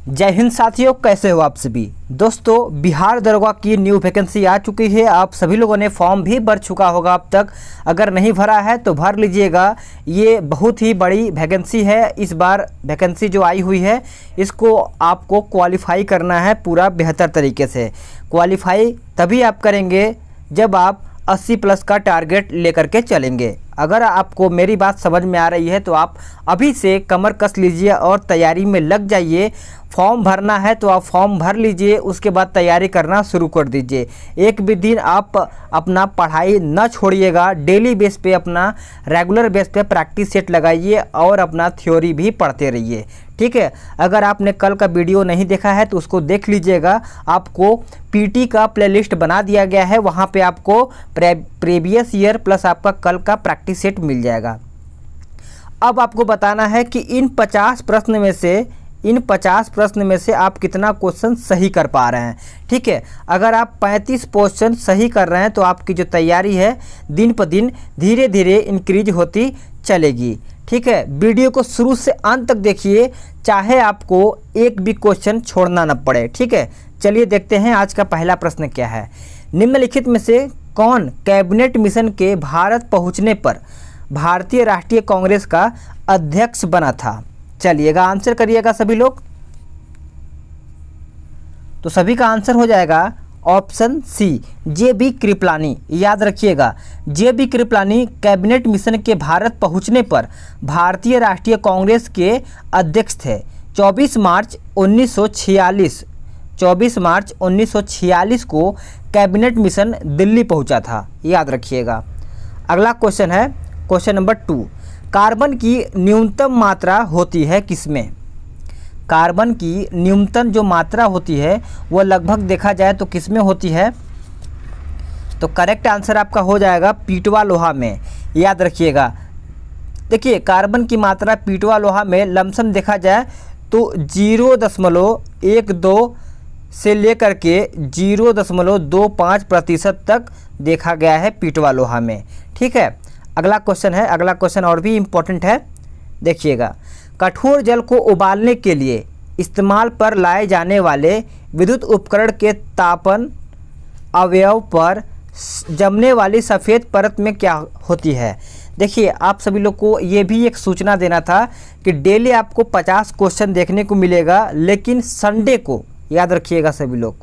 जय हिंद साथियों, कैसे हो आप सभी। दोस्तों, बिहार दरोगा की न्यू वैकेंसी आ चुकी है। आप सभी लोगों ने फॉर्म भी भर चुका होगा अब तक। अगर नहीं भरा है तो भर लीजिएगा। ये बहुत ही बड़ी वैकेंसी है। इस बार वैकेंसी जो आई हुई है इसको आपको क्वालिफाई करना है पूरा बेहतर तरीके से। क्वालिफाई तभी आप करेंगे जब आप 80 प्लस का टारगेट लेकर के चलेंगे। अगर आपको मेरी बात समझ में आ रही है तो आप अभी से कमर कस लीजिए और तैयारी में लग जाइए। फॉर्म भरना है तो आप फॉर्म भर लीजिए, उसके बाद तैयारी करना शुरू कर दीजिए। एक भी दिन आप अपना पढ़ाई न छोड़िएगा। डेली बेस पे अपना रेगुलर बेस पे प्रैक्टिस सेट लगाइए और अपना थ्योरी भी पढ़ते रहिए, ठीक है। अगर आपने कल का वीडियो नहीं देखा है तो उसको देख लीजिएगा। आपको पीटी का प्लेलिस्ट बना दिया गया है, वहाँ पे आपको प्रीवियस ईयर प्लस आपका कल का प्रैक्टिस सेट मिल जाएगा। अब आपको बताना है कि इन 50 प्रश्न में से आप कितना क्वेश्चन सही कर पा रहे हैं, ठीक है। अगर आप 35 क्वेश्चन सही कर रहे हैं तो आपकी जो तैयारी है दिन पर दिन धीरे धीरे इंक्रीज होती चलेगी, ठीक है। वीडियो को शुरू से अंत तक देखिए, चाहे आपको एक भी क्वेश्चन छोड़ना न पड़े, ठीक है। चलिए देखते हैं आज का पहला प्रश्न क्या है। निम्नलिखित में से कौन कैबिनेट मिशन के भारत पहुंचने पर भारतीय राष्ट्रीय कांग्रेस का अध्यक्ष बना था? चलिएगा आंसर करिएगा सभी लोग। तो सभी का आंसर हो जाएगा ऑप्शन सी, जे.बी. कृपलानी। याद रखिएगा, जे.बी. कृपलानी कैबिनेट मिशन के भारत पहुंचने पर भारतीय राष्ट्रीय कांग्रेस के अध्यक्ष थे। 24 मार्च 1946 को कैबिनेट मिशन दिल्ली पहुंचा था। याद रखिएगा। अगला क्वेश्चन है क्वेश्चन नंबर 2। कार्बन की न्यूनतम मात्रा होती है किसमें? कार्बन की न्यूनतम जो मात्रा होती है वो लगभग देखा जाए तो किसमें होती है? तो करेक्ट आंसर आपका हो जाएगा पीटवा लोहा में। याद रखिएगा। देखिए, कार्बन की मात्रा पीटवा लोहा में लमसम देखा जाए तो 0.12 से लेकर के 0.25% तक देखा गया है पीटवा लोहा में, ठीक है। अगला क्वेश्चन है। अगला क्वेश्चन और भी इम्पोर्टेंट है, देखिएगा। कठोर जल को उबालने के लिए इस्तेमाल पर लाए जाने वाले विद्युत उपकरण के तापन अवयव पर जमने वाली सफ़ेद परत में क्या होती है? देखिए, आप सभी लोग को ये भी एक सूचना देना था कि डेली आपको 50 क्वेश्चन देखने को मिलेगा, लेकिन संडे को याद रखिएगा सभी लोग,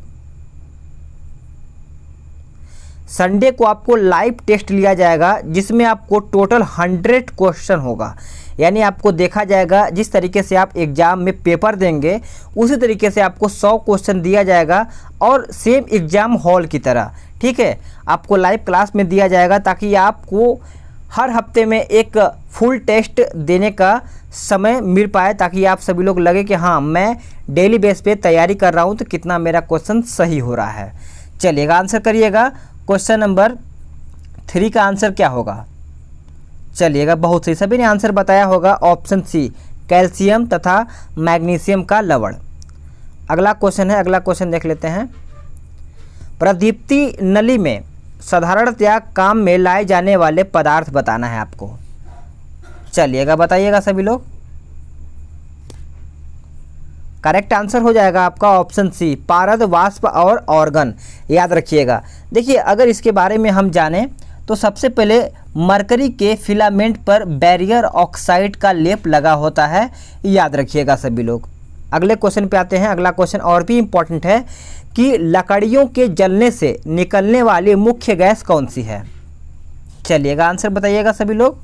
संडे को आपको लाइव टेस्ट लिया जाएगा जिसमें आपको टोटल 100 क्वेश्चन होगा। यानी आपको देखा जाएगा जिस तरीके से आप एग्ज़ाम में पेपर देंगे उसी तरीके से आपको 100 क्वेश्चन दिया जाएगा और सेम एग्ज़ाम हॉल की तरह, ठीक है। आपको लाइव क्लास में दिया जाएगा ताकि आपको हर हफ्ते में एक फुल टेस्ट देने का समय मिल पाए, ताकि आप सभी लोग लगे कि हाँ, मैं डेली बेस पे तैयारी कर रहा हूँ तो कितना मेरा क्वेश्चन सही हो रहा है। चलिएगा आंसर करिएगा। क्वेश्चन नंबर 3 का आंसर क्या होगा? चलिएगा, बहुत सही, सभी ने आंसर बताया होगा। ऑप्शन सी, कैल्शियम तथा मैग्नीशियम का लवण। अगला क्वेश्चन है। अगला क्वेश्चन देख लेते हैं। प्रदीप्ति नली में साधारणतया काम में लाए जाने वाले पदार्थ बताना है आपको। चलिएगा बताइएगा सभी लोग। करेक्ट आंसर हो जाएगा आपका ऑप्शन सी, पारद, वाष्प और ऑर्गन। याद रखिएगा। देखिए, अगर इसके बारे में हम जानें तो सबसे पहले मरकरी के फिलामेंट पर बैरियर ऑक्साइड का लेप लगा होता है। याद रखिएगा सभी लोग। अगले क्वेश्चन पे आते हैं। अगला क्वेश्चन और भी इम्पोर्टेंट है कि लकड़ियों के जलने से निकलने वाली मुख्य गैस कौन सी है? चलिएगा आंसर बताइएगा सभी लोग।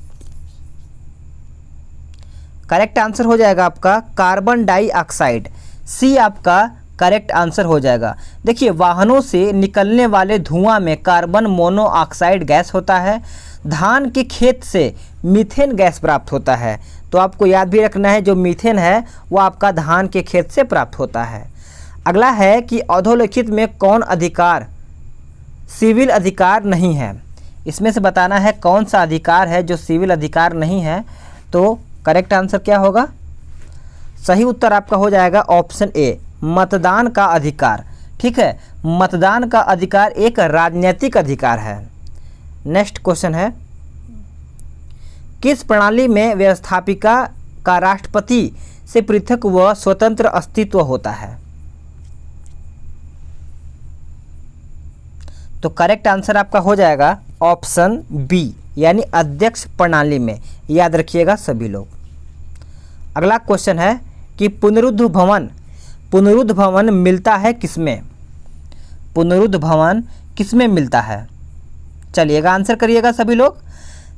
करेक्ट आंसर हो जाएगा आपका कार्बन डाइऑक्साइड। सी आपका करेक्ट आंसर हो जाएगा। देखिए, वाहनों से निकलने वाले धुआं में कार्बन मोनोऑक्साइड गैस होता है। धान के खेत से मीथेन गैस प्राप्त होता है। तो आपको याद भी रखना है, जो मीथेन है वो आपका धान के खेत से प्राप्त होता है। अगला है कि अधोलिखित में कौन अधिकार सिविल अधिकार नहीं है? इसमें से बताना है कौन सा अधिकार है जो सिविल अधिकार नहीं है। तो करेक्ट आंसर क्या होगा? सही उत्तर आपका हो जाएगा ऑप्शन ए, मतदान का अधिकार, ठीक है। मतदान का अधिकार एक राजनीतिक अधिकार है। नेक्स्ट क्वेश्चन है, किस प्रणाली में व्यवस्थापिका का राष्ट्रपति से पृथक व स्वतंत्र अस्तित्व होता है। तो करेक्ट आंसर आपका हो जाएगा ऑप्शन बी, यानी अध्यक्ष प्रणाली में। याद रखिएगा सभी लोग। अगला क्वेश्चन है कि पुनरुद्ध भवन मिलता है किसमें? पुनरुद्ध भवन किसमें मिलता है? चलिएगा आंसर करिएगा सभी लोग।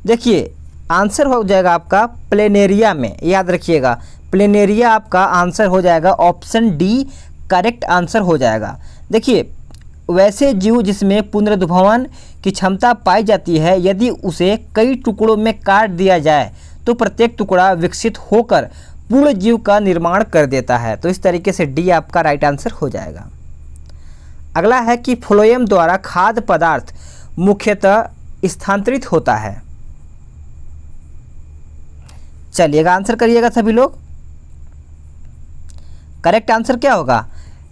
देखिए आंसर हो जाएगा आपका प्लेनेरिया में। याद रखिएगा प्लेनेरिया आपका आंसर हो जाएगा ऑप्शन डी, करेक्ट आंसर हो जाएगा। देखिए वैसे जीव जिसमें पुनरुद्भवन की क्षमता पाई जाती है, यदि उसे कई टुकड़ों में काट दिया जाए तो प्रत्येक टुकड़ा विकसित होकर पूर्ण जीव का निर्माण कर देता है। तो इस तरीके से डी आपका राइट आंसर हो जाएगा। अगला है कि फ्लोएम द्वारा खाद्य पदार्थ मुख्यतः स्थानांतरित होता है। चलिएगा आंसर करिएगा सभी लोग। करेक्ट आंसर क्या होगा?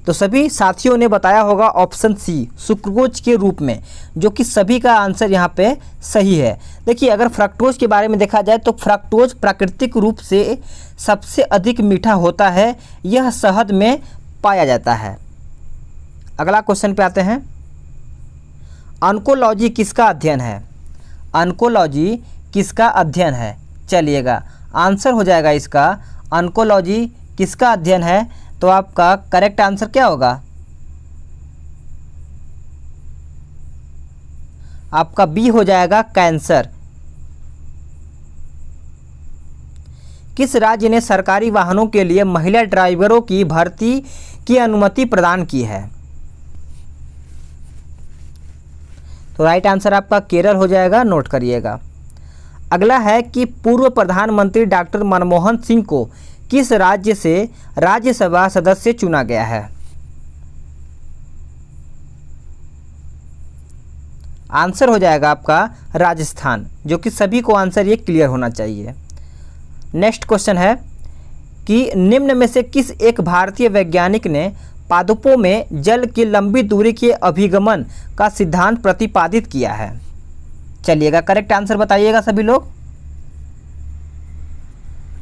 तो सभी साथियों ने बताया होगा ऑप्शन सी, सुक्रोज के रूप में, जो कि सभी का आंसर यहाँ पे सही है। देखिए अगर फ्रक्टोज के बारे में देखा जाए तो फ्रक्टोज प्राकृतिक रूप से सबसे अधिक मीठा होता है, यह शहद में पाया जाता है। अगला क्वेश्चन पे आते हैं। ऑन्कोलॉजी किसका अध्ययन है? ऑन्कोलॉजी किसका अध्ययन है? चलिएगा आंसर हो जाएगा इसका ऑन्कोलॉजी किसका अध्ययन है, तो आपका करेक्ट आंसर क्या होगा? आपका बी हो जाएगा कैंसर। किस राज्य ने सरकारी वाहनों के लिए महिला ड्राइवरों की भर्ती की अनुमति प्रदान की है? तो राइट आंसर आपका केरल हो जाएगा, नोट करिएगा। अगला है कि पूर्व प्रधानमंत्री डॉक्टर मनमोहन सिंह को किस राज्य से राज्यसभा सदस्य चुना गया है? आंसर हो जाएगा आपका राजस्थान, जो कि सभी को आंसर ये क्लियर होना चाहिए। नेक्स्ट क्वेश्चन है कि निम्न में से किस एक भारतीय वैज्ञानिक ने पादपों में जल की लंबी दूरी के अभिगमन का सिद्धांत प्रतिपादित किया है? चलिएगा करेक्ट आंसर बताइएगा सभी लोग।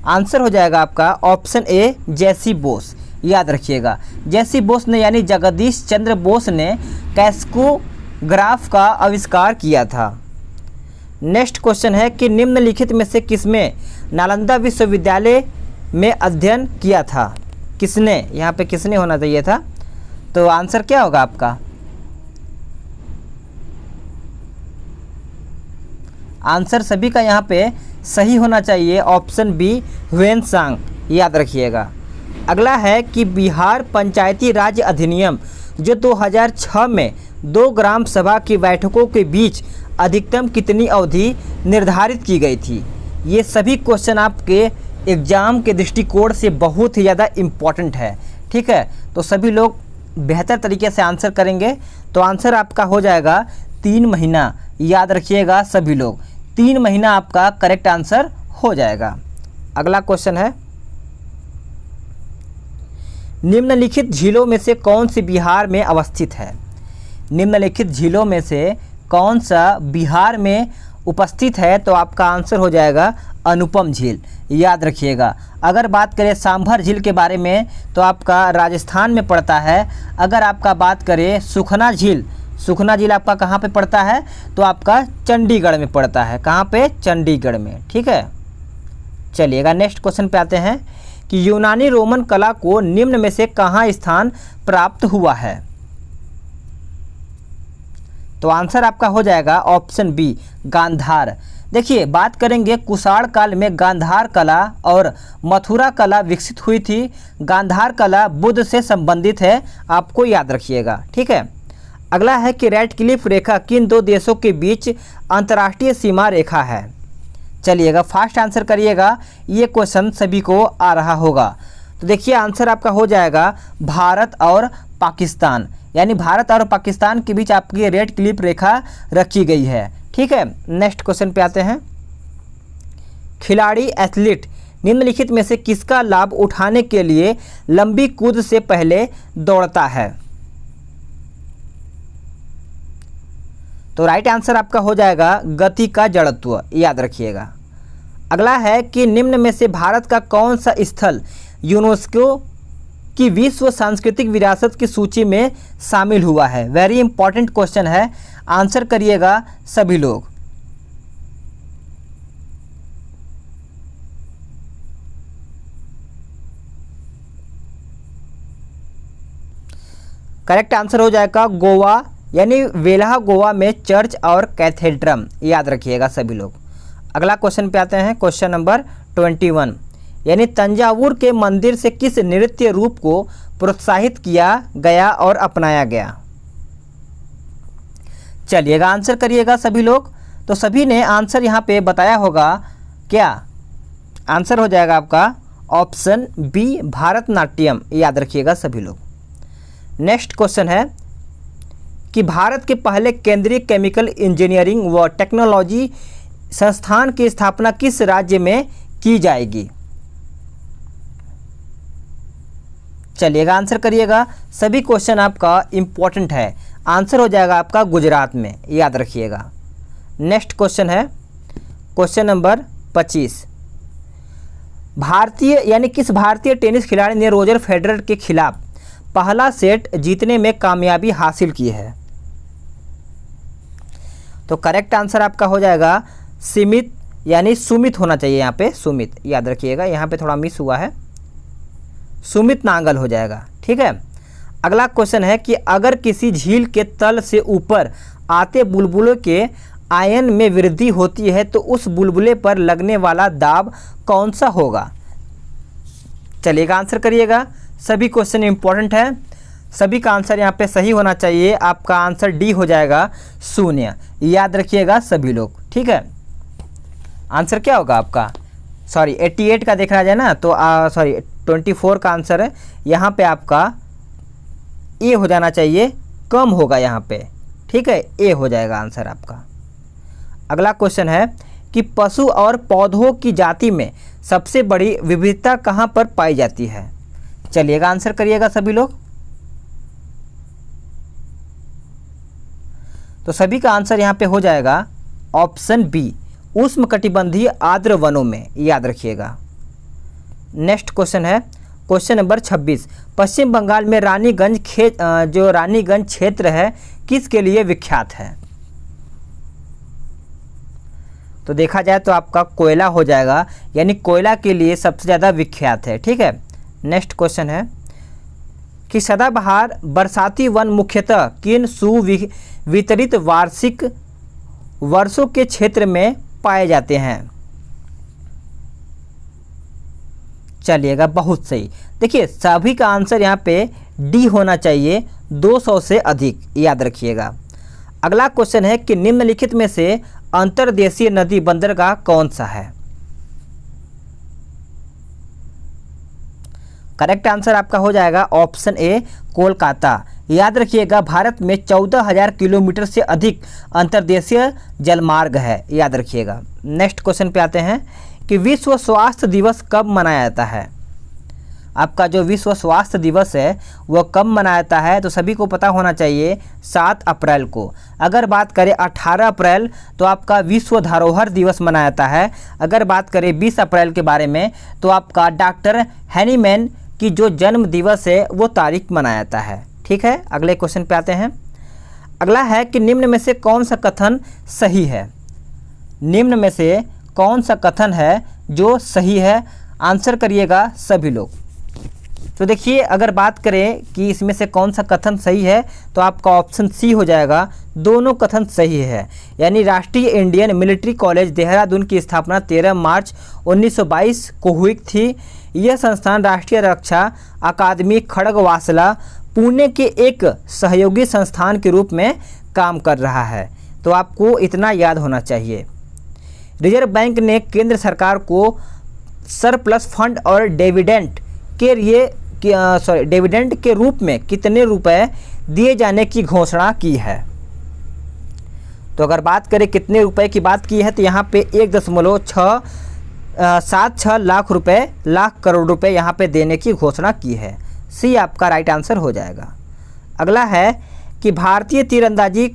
आंसर हो जाएगा आपका ऑप्शन ए, जेसी बोस। याद रखिएगा जेसी बोस ने यानी जगदीश चंद्र बोस ने कैस्कोग्राफ का आविष्कार किया था। नेक्स्ट क्वेश्चन है कि निम्नलिखित में से किसमें नालंदा विश्वविद्यालय में अध्ययन किया था? किसने, यहाँ पे किसने होना चाहिए था, तो आंसर क्या होगा आपका? आंसर सभी का यहाँ पे सही होना चाहिए, ऑप्शन बी, ह्वेनसांग। याद रखिएगा। अगला है कि बिहार पंचायती राज अधिनियम जो 2006 में 2 ग्राम सभा की बैठकों के बीच अधिकतम कितनी अवधि निर्धारित की गई थी? ये सभी क्वेश्चन आपके एग्ज़ाम के दृष्टिकोण से बहुत ही ज़्यादा इम्पॉर्टेंट है, ठीक है। तो सभी लोग बेहतर तरीके से आंसर करेंगे। तो आंसर आपका हो जाएगा 3 महीना। याद रखिएगा सभी लोग, 3 महीना आपका करेक्ट आंसर हो जाएगा। अगला क्वेश्चन है, निम्नलिखित झीलों में से कौन सी बिहार में अवस्थित है? निम्नलिखित झीलों में से कौन सा बिहार में उपस्थित है? तो आपका आंसर हो जाएगा अनुपम झील। याद रखिएगा। अगर बात करें सांभर झील के बारे में तो आपका राजस्थान में पड़ता है। अगर आपका बात करें सुखना झील, सुखना झील आपका कहाँ पे पड़ता है? तो आपका चंडीगढ़ में पड़ता है। कहाँ पे? चंडीगढ़ में, ठीक है। चलिएगा नेक्स्ट क्वेश्चन पे आते हैं कि यूनानी रोमन कला को निम्न में से कहाँ स्थान प्राप्त हुआ है? तो आंसर आपका हो जाएगा ऑप्शन बी, गांधार। देखिए बात करेंगे कुषाण काल में गांधार कला और मथुरा कला विकसित हुई थी। गांधार कला बुद्ध से संबंधित है, आपको याद रखिएगा, ठीक है। अगला है कि रेडक्लिफ रेखा किन 2 देशों के बीच अंतर्राष्ट्रीय सीमा रेखा है? चलिएगा फास्ट आंसर करिएगा, ये क्वेश्चन सभी को आ रहा होगा। तो देखिए आंसर आपका हो जाएगा भारत और पाकिस्तान, यानी भारत और पाकिस्तान के बीच आपकी रेड क्लिप रेखा रखी गई है, ठीक है। नेक्स्ट क्वेश्चन पे आते हैं, खिलाड़ी एथलीट निम्नलिखित में से किसका लाभ उठाने के लिए लंबी कूद से पहले दौड़ता है? तो राइट आंसर आपका हो जाएगा गति का जड़त्व। याद रखिएगा। अगला है कि निम्न में से भारत का कौन सा स्थल यूनेस्को की विश्व सांस्कृतिक विरासत की सूची में शामिल हुआ है? वेरी इंपॉर्टेंट क्वेश्चन है, आंसर करिएगा सभी लोग। करेक्ट आंसर हो जाएगा गोवा, यानी वेल्हा गोवा में चर्च और कैथेड्रम, याद रखिएगा सभी लोग। अगला क्वेश्चन पे आते हैं, क्वेश्चन नंबर 21, यानी तंजावुर के मंदिर से किस नृत्य रूप को प्रोत्साहित किया गया और अपनाया गया? चलिएगा आंसर करिएगा सभी लोग। तो सभी ने आंसर यहाँ पे बताया होगा, क्या आंसर हो जाएगा आपका ऑप्शन बी भारतनाट्यम, याद रखिएगा सभी लोग। नेक्स्ट क्वेश्चन है कि भारत के पहले केंद्रीय केमिकल इंजीनियरिंग व टेक्नोलॉजी संस्थान की स्थापना किस राज्य में की जाएगी? चलिएगा आंसर करिएगा, सभी क्वेश्चन आपका इंपॉर्टेंट है, आंसर हो जाएगा आपका गुजरात में, याद रखिएगा। नेक्स्ट क्वेश्चन है क्वेश्चन नंबर 25, भारतीय यानी किस भारतीय टेनिस खिलाड़ी ने रोजर फेडरर के खिलाफ पहला सेट जीतने में कामयाबी हासिल की है? तो करेक्ट आंसर आपका हो जाएगा सीमित, यानी सुमित होना चाहिए यहाँ पे, सुमित, याद रखिएगा, यहाँ पे थोड़ा मिस हुआ है, सुमित नांगल हो जाएगा, ठीक है। अगला क्वेश्चन है कि अगर किसी झील के तल से ऊपर आते बुलबुलों के आयन में वृद्धि होती है तो उस बुलबुले पर लगने वाला दाब कौन सा होगा? चलिएगा आंसर करिएगा, सभी क्वेश्चन इंपॉर्टेंट है, सभी का आंसर यहाँ पे सही होना चाहिए। आपका आंसर डी हो जाएगा 0, याद रखिएगा सभी लोग, ठीक है। आंसर क्या होगा आपका, सॉरी 88 का देखना जाए ना तो सॉरी 24 का आंसर है, यहाँ पे आपका ए हो जाना चाहिए, कम होगा यहाँ पे, ठीक है, ए हो जाएगा आंसर आपका। अगला क्वेश्चन है कि पशु और पौधों की जाति में सबसे बड़ी विविधता कहाँ पर पाई जाती है? चलिएगा आंसर करिएगा सभी लोग। तो सभी का आंसर यहाँ पे हो जाएगा ऑप्शन बी उष्णकटिबंधीय आर्द्र वनों में, याद रखिएगा। नेक्स्ट क्वेश्चन है क्वेश्चन नंबर 26, पश्चिम बंगाल में रानीगंज जो रानीगंज क्षेत्र है किसके लिए विख्यात है? तो देखा जाए तो आपका कोयला हो जाएगा, यानी कोयला के लिए सबसे ज़्यादा विख्यात है, ठीक है। नेक्स्ट क्वेश्चन है कि सदाबहार बरसाती वन मुख्यतः किन सुवितरित वार्षिक वर्षों के क्षेत्र में पाए जाते हैं? चलिएगा बहुत सही, देखिए सभी का आंसर यहाँ पे डी होना चाहिए, 200 से अधिक, याद रखिएगा। अगला क्वेश्चन है कि निम्नलिखित में से अंतर्देशीय नदी बंदरगाह कौन सा है? करेक्ट आंसर आपका हो जाएगा ऑप्शन ए कोलकाता, याद रखिएगा। भारत में 14,000 किलोमीटर से अधिक अंतर्देशीय जलमार्ग है, याद रखिएगा। नेक्स्ट क्वेश्चन पे आते हैं कि विश्व स्वास्थ्य दिवस कब मनाया जाता है? आपका जो विश्व स्वास्थ्य दिवस है वह कब मनाया जाता है? तो सभी को पता होना चाहिए 7 अप्रैल को। अगर बात करें 18 अप्रैल तो आपका विश्व धरोहर दिवस मनाया जाता है। अगर बात करें 20 अप्रैल के बारे में तो आपका डॉक्टर हैनीमैन की जो जन्म दिवस है वो तारीख मनाया जाता है, ठीक है। अगले क्वेश्चन पे आते हैं। अगला है कि निम्न में से कौन सा कथन सही है? निम्न में से कौन सा कथन है जो सही है? आंसर करिएगा सभी लोग। तो देखिए अगर बात करें कि इसमें से कौन सा कथन सही है तो आपका ऑप्शन सी हो जाएगा, दोनों कथन सही है। यानी राष्ट्रीय इंडियन मिलिट्री कॉलेज देहरादून की स्थापना 13 मार्च 1922 को हुई थी। यह संस्थान राष्ट्रीय रक्षा अकादमी खड़गवासला पुणे के एक सहयोगी संस्थान के रूप में काम कर रहा है। तो आपको इतना याद होना चाहिए। रिजर्व बैंक ने केंद्र सरकार को सरप्लस फंड और डिविडेंड के रूप में कितने रुपए दिए जाने की घोषणा की है? तो अगर बात करें कितने रुपए की बात की है तो यहाँ पे 1.76 लाख करोड़ रुपए यहाँ पे देने की घोषणा की है। सी आपका राइट आंसर हो जाएगा। अगला है कि भारतीय तीरंदाजी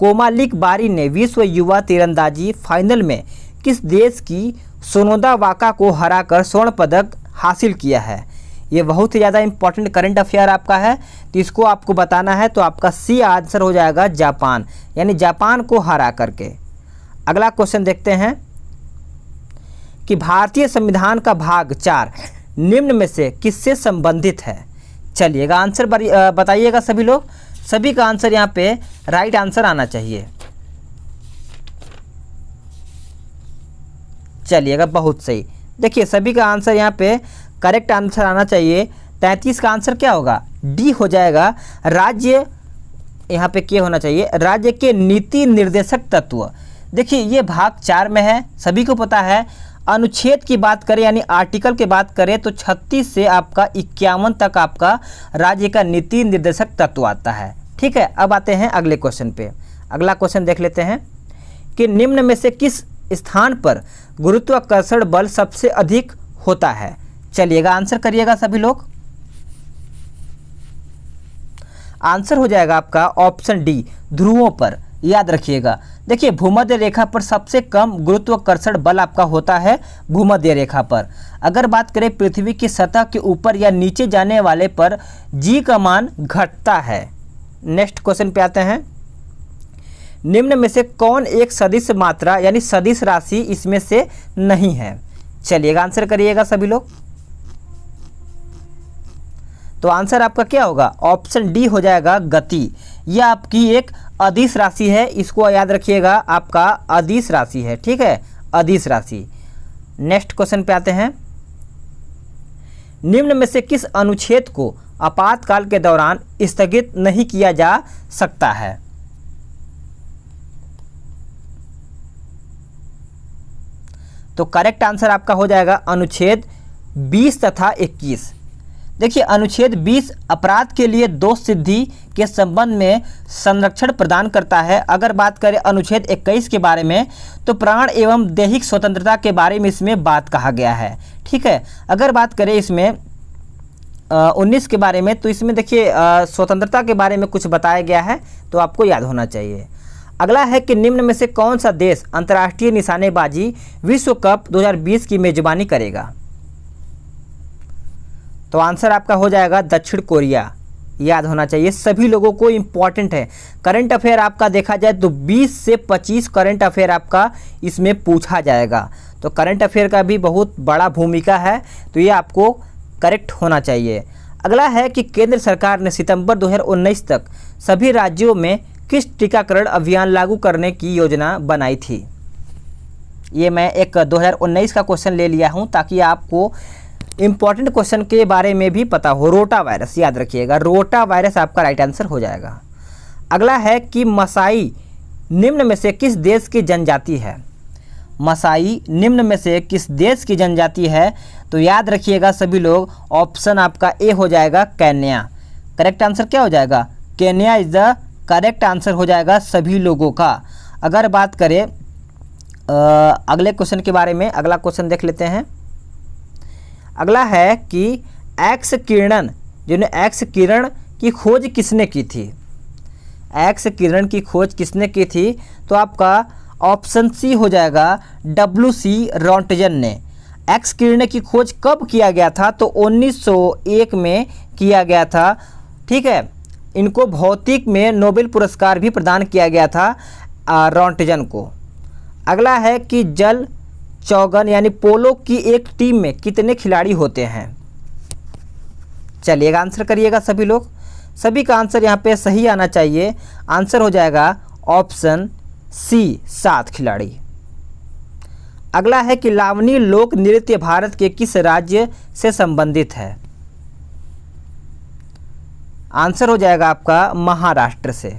कोमालिक बारी ने विश्व युवा तीरंदाजी फाइनल में किस देश की सोनोदा वाका को हराकर स्वर्ण पदक हासिल किया है। ये बहुत ही ज़्यादा इंपॉर्टेंट करंट अफेयर आपका है, तो इसको आपको बताना है। तो आपका सी आंसर हो जाएगा जापान, यानी जापान को हरा करके। अगला क्वेश्चन देखते हैं कि भारतीय संविधान का भाग 4 निम्न में से किससे संबंधित है। चलिएगा आंसर बताइएगा सभी लोग। सभी का आंसर यहाँ पे राइट आंसर आना चाहिए। चलिएगा बहुत सही। देखिए सभी का आंसर यहाँ पे करेक्ट आंसर आना चाहिए। 33 का आंसर क्या होगा, डी हो जाएगा। राज्य यहाँ पे क्या होना चाहिए, राज्य के नीति निर्देशक तत्व। देखिए ये भाग 4 में है, सभी को पता है। अनुच्छेद की बात करें यानी आर्टिकल की बात करें तो 36 से आपका 51 तक आपका राज्य का नीति निर्देशक तत्व आता है। ठीक है, अब आते हैं अगले क्वेश्चन पे। अगला क्वेश्चन देख लेते हैं कि निम्न में से किस स्थान पर गुरुत्वाकर्षण बल सबसे अधिक होता है। चलिएगा आंसर करिएगा सभी लोग। आंसर हो जाएगा आपका ऑप्शन डी, ध्रुवों पर। याद रखिएगा, देखिए भूमध्य रेखा पर सबसे कम गुरुत्वाकर्षण बल आपका होता है भूमध्य रेखा पर। अगर बात करें पृथ्वी की सतह के ऊपर या नीचे जाने वाले पर जी का मान घटता है। नेक्स्ट क्वेश्चन पे आते हैं। निम्न में से कौन एक सदिश मात्रा यानी सदिश राशि इसमें से नहीं है। चलिएगा आंसर करिएगा सभी लोग। तो आंसर आपका क्या होगा, ऑप्शन डी हो जाएगा गति। यह आपकी एक अदिश राशि है, इसको याद रखिएगा, आपका अदिश राशि है। ठीक है, अदिश राशि। नेक्स्ट क्वेश्चन पे आते हैं। निम्न में से किस अनुच्छेद को आपातकाल के दौरान स्थगित नहीं किया जा सकता है। तो करेक्ट आंसर आपका हो जाएगा अनुच्छेद 20 तथा 21। देखिए अनुच्छेद 20 अपराध के लिए दोष सिद्धि के संबंध में संरक्षण प्रदान करता है। अगर बात करें अनुच्छेद 21 के बारे में तो प्राण एवं दैहिक स्वतंत्रता के बारे में इसमें बात कहा गया है। ठीक है, अगर बात करें इसमें 19 के बारे में तो इसमें देखिए स्वतंत्रता के बारे में कुछ बताया गया है, तो आपको याद होना चाहिए। अगला है कि निम्न में से कौन सा देश अंतर्राष्ट्रीय निशानेबाजी विश्व कप 2020 की मेजबानी करेगा। तो आंसर आपका हो जाएगा दक्षिण कोरिया। याद होना चाहिए, सभी लोगों को इम्पॉर्टेंट है। करंट अफेयर आपका देखा जाए तो 20 से 25 करंट अफेयर आपका इसमें पूछा जाएगा, तो करंट अफेयर का भी बहुत बड़ा भूमिका है, तो ये आपको करेक्ट होना चाहिए। अगला है कि केंद्र सरकार ने सितंबर 2019 तक सभी राज्यों में किस टीकाकरण अभियान लागू करने की योजना बनाई थी। ये मैं एक 2019 का क्वेश्चन ले लिया हूँ ताकि आपको इम्पॉर्टेंट क्वेश्चन के बारे में भी पता हो। रोटा वायरस, याद रखिएगा, रोटा वायरस आपका राइट आंसर हो जाएगा। अगला है कि मसाई निम्न में से किस देश की जनजाति है। मसाई निम्न में से किस देश की जनजाति है, तो याद रखिएगा सभी लोग, ऑप्शन आपका ए हो जाएगा केन्या। करेक्ट आंसर क्या हो जाएगा, Kenya is the correct answer हो जाएगा सभी लोगों का। अगर बात करें अगले क्वेश्चन के बारे में, अगला क्वेश्चन देख लेते हैं। अगला है कि एक्स किरण, एक्स किरण की खोज किसने की थी। एक्स किरण की खोज किसने की थी, तो आपका ऑप्शन सी हो जाएगा WC रोंटगन ने। एक्स किरण की खोज कब किया गया था, तो 1901 में किया गया था। ठीक है, इनको भौतिक में नोबेल पुरस्कार भी प्रदान किया गया था रोंटगन को। अगला है कि जल चौगन यानी पोलो की एक टीम में कितने खिलाड़ी होते हैं। चलिएगा आंसर करिएगा सभी लोग। सभी का आंसर यहाँ पे सही आना चाहिए। आंसर हो जाएगा ऑप्शन सी 7 खिलाड़ी। अगला है कि लावनी लोक नृत्य भारत के किस राज्य से संबंधित है। आंसर हो जाएगा आपका महाराष्ट्र से।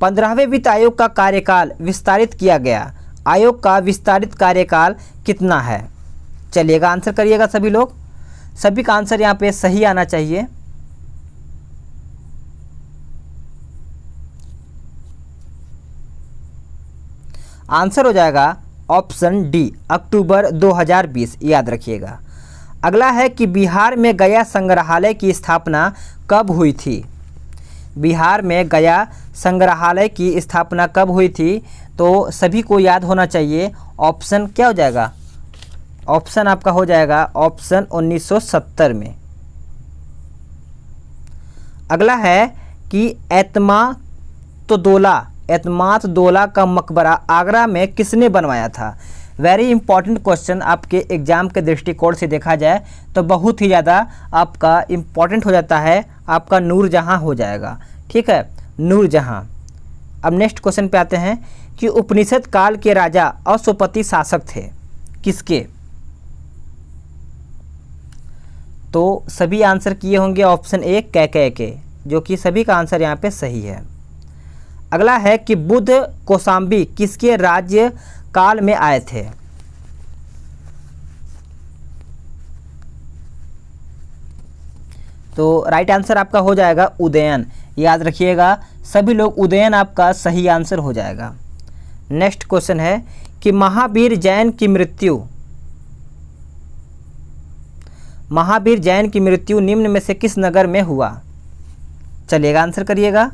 15वें वित्त आयोग का कार्यकाल विस्तारित किया गया। आयोग का विस्तारित कार्यकाल कितना है। चलिएगा आंसर करिएगा सभी लोग। सभी का आंसर यहाँ पे सही आना चाहिए। आंसर हो जाएगा ऑप्शन डी अक्टूबर 2020। याद रखिएगा। अगला है कि बिहार में गया संग्रहालय की स्थापना कब हुई थी। बिहार में गया संग्रहालय की स्थापना कब हुई थी, तो सभी को याद होना चाहिए। ऑप्शन क्या हो जाएगा, ऑप्शन आपका हो जाएगा ऑप्शन 1970 में। अगला है कि एतमातदौला का मकबरा आगरा में किसने बनवाया था। वेरी इंपॉर्टेंट क्वेश्चन, आपके एग्जाम के दृष्टिकोण से देखा जाए तो बहुत ही ज़्यादा आपका इम्पॉर्टेंट हो जाता है, आपका नूरजहाँ हो जाएगा। ठीक है, नूरजहाँ। अब नेक्स्ट क्वेश्चन पे आते हैं कि उपनिषद काल के राजा अश्वपति शासक थे किसके। तो सभी आंसर किए होंगे ऑप्शन ए कैकेय के, जो कि सभी का आंसर यहाँ पे सही है। अगला है कि बुद्ध कौशाम्बी किसके राज्य काल में आए थे। तो राइट आंसर आपका हो जाएगा उदयन। याद रखिएगा सभी लोग, उदयन आपका सही आंसर हो जाएगा। नेक्स्ट क्वेश्चन है कि महावीर जैन की मृत्यु निम्न में से किस नगर में हुआ। चलिएगा आंसर करिएगा।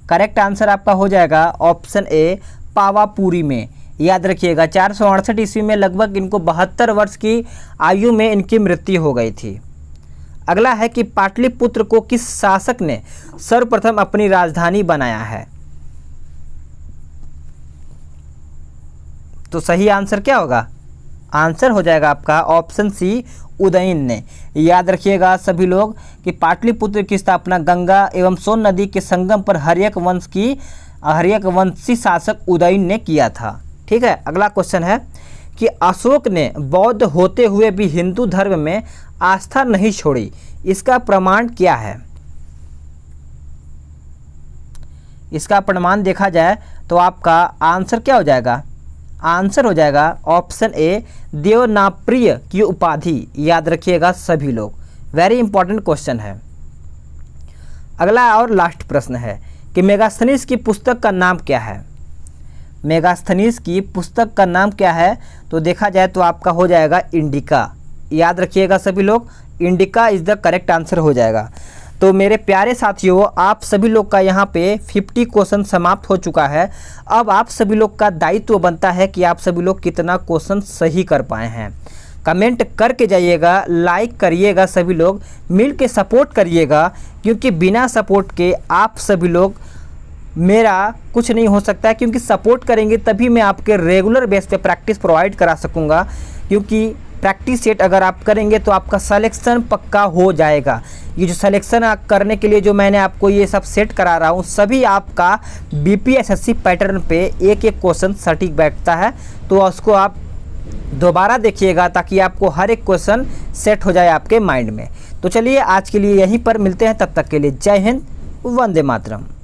करेक्ट आंसर आपका हो जाएगा ऑप्शन ए पावापुरी में। याद रखिएगा 468 ईस्वी में लगभग इनको 72 वर्ष की आयु में इनकी मृत्यु हो गई थी। अगला है कि पाटलिपुत्र को किस शासक ने सर्वप्रथम अपनी राजधानी बनाया है। तो सही आंसर क्या होगा, आंसर हो जाएगा आपका ऑप्शन सी उदयन ने। याद रखिएगा सभी लोग कि पाटलिपुत्र की स्थापना गंगा एवं सोन नदी के संगम पर हर्यक वंशी शासक उदयन ने किया था। ठीक है, अगला क्वेश्चन है कि अशोक ने बौद्ध होते हुए भी हिंदू धर्म में आस्था नहीं छोड़ी, इसका प्रमाण क्या है। इसका प्रमाण देखा जाए तो आपका आंसर क्या हो जाएगा, आंसर हो जाएगा ऑप्शन ए देवनाप्रिय की उपाधि। याद रखिएगा सभी लोग, वेरी इंपॉर्टेंट क्वेश्चन है। अगला और लास्ट प्रश्न है कि मेगास्थनीज की पुस्तक का नाम क्या है। मेगास्थनीज की पुस्तक का नाम क्या है, तो देखा जाए तो आपका हो जाएगा इंडिका। याद रखिएगा सभी लोग, indica is the correct answer हो जाएगा। तो मेरे प्यारे साथियों, आप सभी लोग का यहाँ पे 50 क्वेश्चन समाप्त हो चुका है। अब आप सभी लोग का दायित्व बनता है कि आप सभी लोग कितना क्वेश्चन सही कर पाए हैं। कमेंट करके जाइएगा, लाइक करिएगा, सभी लोग मिल के सपोर्ट करिएगा, क्योंकि बिना सपोर्ट के आप सभी लोग मेरा कुछ नहीं हो सकता है। क्योंकि सपोर्ट करेंगे तभी मैं आपके रेगुलर बेस पे प्रैक्टिस प्रोवाइड करा सकूँगा। क्योंकि प्रैक्टिस सेट अगर आप करेंगे तो आपका सिलेक्शन पक्का हो जाएगा। ये जो सिलेक्शन करने के लिए जो मैंने आपको ये सब सेट करा रहा हूँ, सभी आपका बीपीएसएससी पैटर्न पे एक एक क्वेश्चन सटीक बैठता है। तो उसको आप दोबारा देखिएगा ताकि आपको हर एक क्वेश्चन सेट हो जाए आपके माइंड में। तो चलिए आज के लिए यहीं पर मिलते हैं, तब तक के लिए जय हिंद, वंदे मातरम।